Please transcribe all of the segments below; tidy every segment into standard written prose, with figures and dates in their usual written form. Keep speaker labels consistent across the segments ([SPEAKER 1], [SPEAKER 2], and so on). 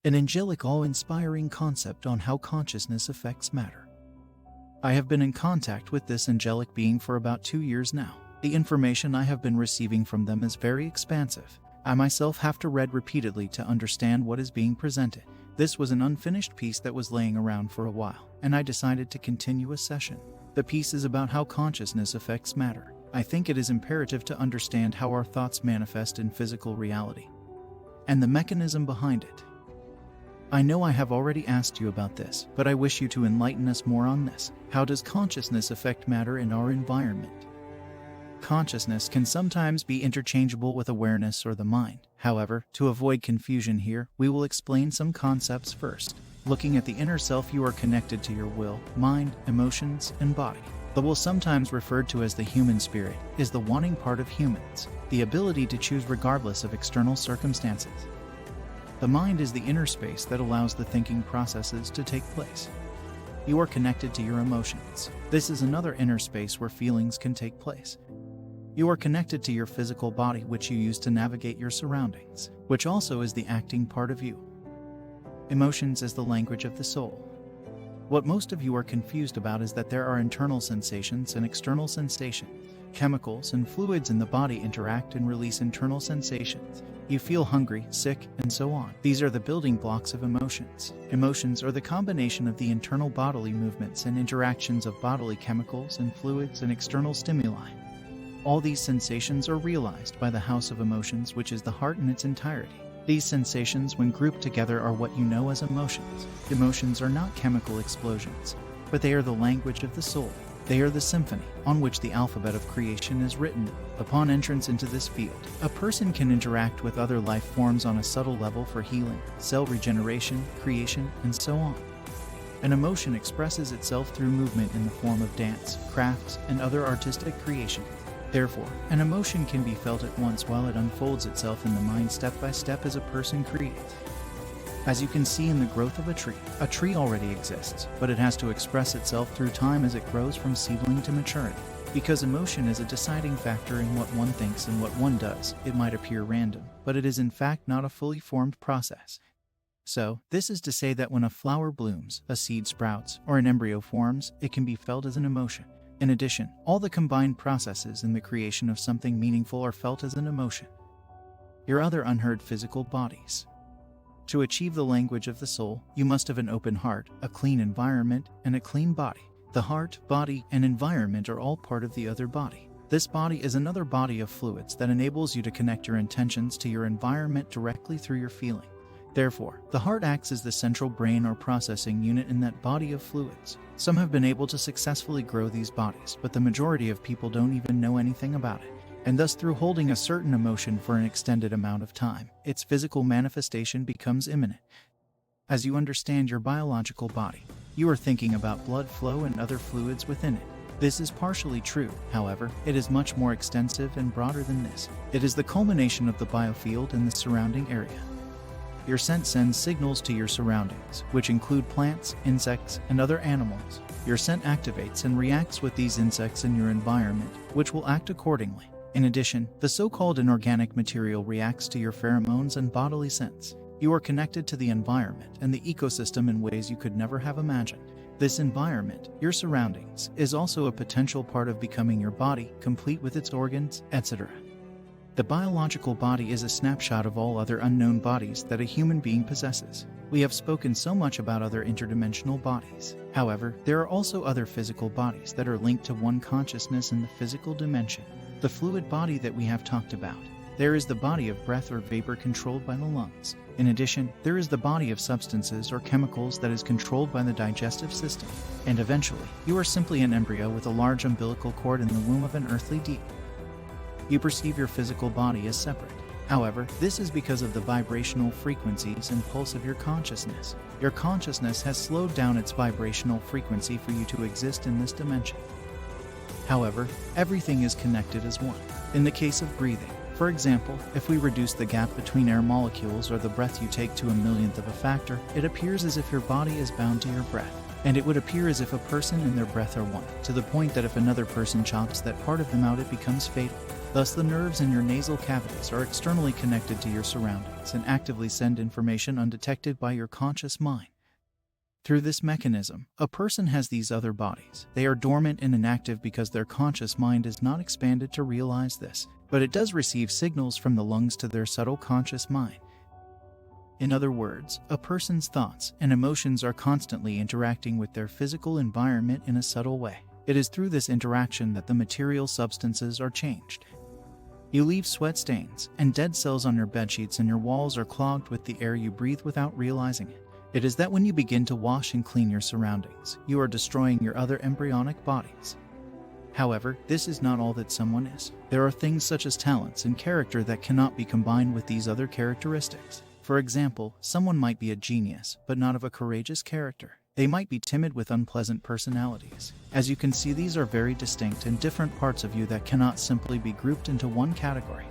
[SPEAKER 1] an angelic, awe-inspiring concept on how consciousness affects matter. I have been in contact with this angelic being for about 2 years now. The information I have been receiving from them is very expansive. I myself have to read repeatedly to understand what is being presented. This was an unfinished piece that was laying around for a while, and I decided to continue a session. The piece is about how consciousness affects matter. I think it is imperative to understand how our thoughts manifest in physical reality, and the mechanism behind it. I know I have already asked you about this, but I wish you to enlighten us more on this. How does consciousness affect matter in our environment? Consciousness can sometimes be interchangeable with awareness or the mind. However, to avoid confusion here, we will explain some concepts first. Looking at the inner self, you are connected to your will, mind, emotions, and body. The will, sometimes referred to as the human spirit, is the wanting part of humans, the ability to choose regardless of external circumstances. The mind is the inner space that allows the thinking processes to take place. You are connected to your emotions. This is another inner space where feelings can take place. You are connected to your physical body, which you use to navigate your surroundings, which also is the acting part of you. Emotions is the language of the soul. What most of you are confused about is that there are internal sensations and external sensations. Chemicals and fluids in the body interact and release internal sensations. You feel hungry, sick, and so on. These are the building blocks of emotions. Emotions are the combination of the internal bodily movements and interactions of bodily chemicals and fluids and external stimuli. All these sensations are realized by the house of emotions, which is the heart in its entirety. These sensations, when grouped together, are what you know as emotions. Emotions are not chemical explosions, but they are the language of the soul. They are the symphony on which the alphabet of creation is written. Upon entrance into this field, a person can interact with other life forms on a subtle level for healing, cell regeneration, creation, and so on. An emotion expresses itself through movement in the form of dance, crafts, and other artistic creations. Therefore, an emotion can be felt at once while it unfolds itself in the mind step by step as a person creates. As you can see in the growth of a tree already exists, but it has to express itself through time as it grows from seedling to maturity. Because emotion is a deciding factor in what one thinks and what one does, it might appear random, but it is in fact not a fully formed process. So, this is to say that when a flower blooms, a seed sprouts, or an embryo forms, it can be felt as an emotion. In addition, all the combined processes in the creation of something meaningful are felt as an emotion. Your other unheard physical bodies. To achieve the language of the soul, you must have an open heart, a clean environment, and a clean body. The heart, body, and environment are all part of the other body. This body is another body of fluids that enables you to connect your intentions to your environment directly through your feeling. Therefore, the heart acts as the central brain or processing unit in that body of fluids. Some have been able to successfully grow these bodies, but the majority of people don't even know anything about it. And thus, through holding a certain emotion for an extended amount of time, its physical manifestation becomes imminent. As you understand your biological body, you are thinking about blood flow and other fluids within it. This is partially true, however, it is much more extensive and broader than this. It is the culmination of the biofield and the surrounding area. Your scent sends signals to your surroundings, which include plants, insects, and other animals. Your scent activates and reacts with these insects in your environment, which will act accordingly. In addition, the so-called inorganic material reacts to your pheromones and bodily scents. You are connected to the environment and the ecosystem in ways you could never have imagined. This environment, your surroundings, is also a potential part of becoming your body, complete with its organs, etc. The biological body is a snapshot of all other unknown bodies that a human being possesses. We have spoken so much about other interdimensional bodies. However, there are also other physical bodies that are linked to one consciousness in the physical dimension. The fluid body that we have talked about. There is the body of breath or vapor controlled by the lungs. In addition, there is the body of substances or chemicals that is controlled by the digestive system. And eventually, you are simply an embryo with a large umbilical cord in the womb of an earthly deep. You perceive your physical body as separate. However, this is because of the vibrational frequencies and pulse of your consciousness. Your consciousness has slowed down its vibrational frequency for you to exist in this dimension. However, everything is connected as one. In the case of breathing, for example, if we reduce the gap between air molecules or the breath you take to a millionth of a factor, it appears as if your body is bound to your breath. And it would appear as if a person and their breath are one, to the point that if another person chops that part of them out, it becomes fatal. Thus, the nerves in your nasal cavities are externally connected to your surroundings and actively send information undetected by your conscious mind. Through this mechanism, a person has these other bodies. They are dormant and inactive because their conscious mind is not expanded to realize this, but it does receive signals from the lungs to their subtle conscious mind. In other words, a person's thoughts and emotions are constantly interacting with their physical environment in a subtle way. It is through this interaction that the material substances are changed. You leave sweat stains and dead cells on your bedsheets, and your walls are clogged with the air you breathe without realizing it. It is that when you begin to wash and clean your surroundings, you are destroying your other embryonic bodies. However, this is not all that someone is. There are things such as talents and character that cannot be combined with these other characteristics. For example, someone might be a genius, but not of a courageous character. They might be timid with unpleasant personalities. As you can see, these are very distinct and different parts of you that cannot simply be grouped into one category.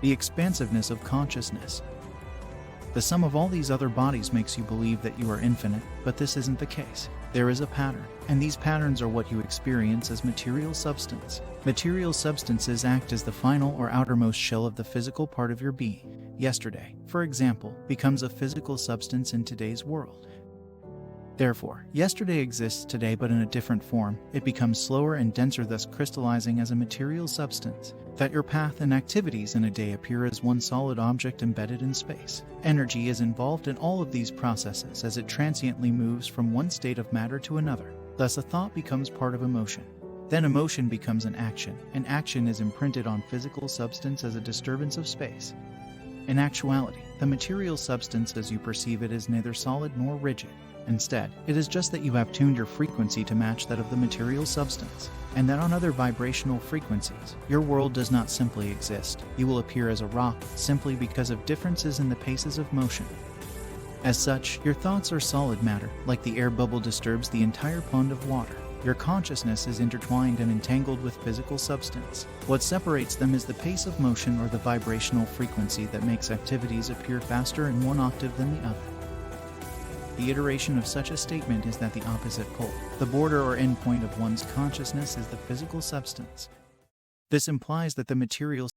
[SPEAKER 1] The expansiveness of consciousness. The sum of all these other bodies makes you believe that you are infinite, but this isn't the case. There is a pattern, and these patterns are what you experience as material substance. Material substances act as the final or outermost shell of the physical part of your being. Yesterday, for example, becomes a physical substance in today's world. Therefore, yesterday exists today but in a different form. It becomes slower and denser, thus crystallizing as a material substance. That your path and activities in a day appear as one solid object embedded in space. Energy is involved in all of these processes as it transiently moves from one state of matter to another. Thus, a thought becomes part of emotion. Then emotion becomes an action, and action is imprinted on physical substance as a disturbance of space. In actuality, the material substance as you perceive it is neither solid nor rigid. Instead, it is just that you have tuned your frequency to match that of the material substance, and that on other vibrational frequencies, your world does not simply exist. You will appear as a rock simply because of differences in the paces of motion. As such, your thoughts are solid matter, like the air bubble disturbs the entire pond of water. Your consciousness is intertwined and entangled with physical substance. What separates them is the pace of motion or the vibrational frequency that makes activities appear faster in one octave than the other. The iteration of such a statement is that the opposite pole, the border or end point of one's consciousness, is the physical substance. This implies that the material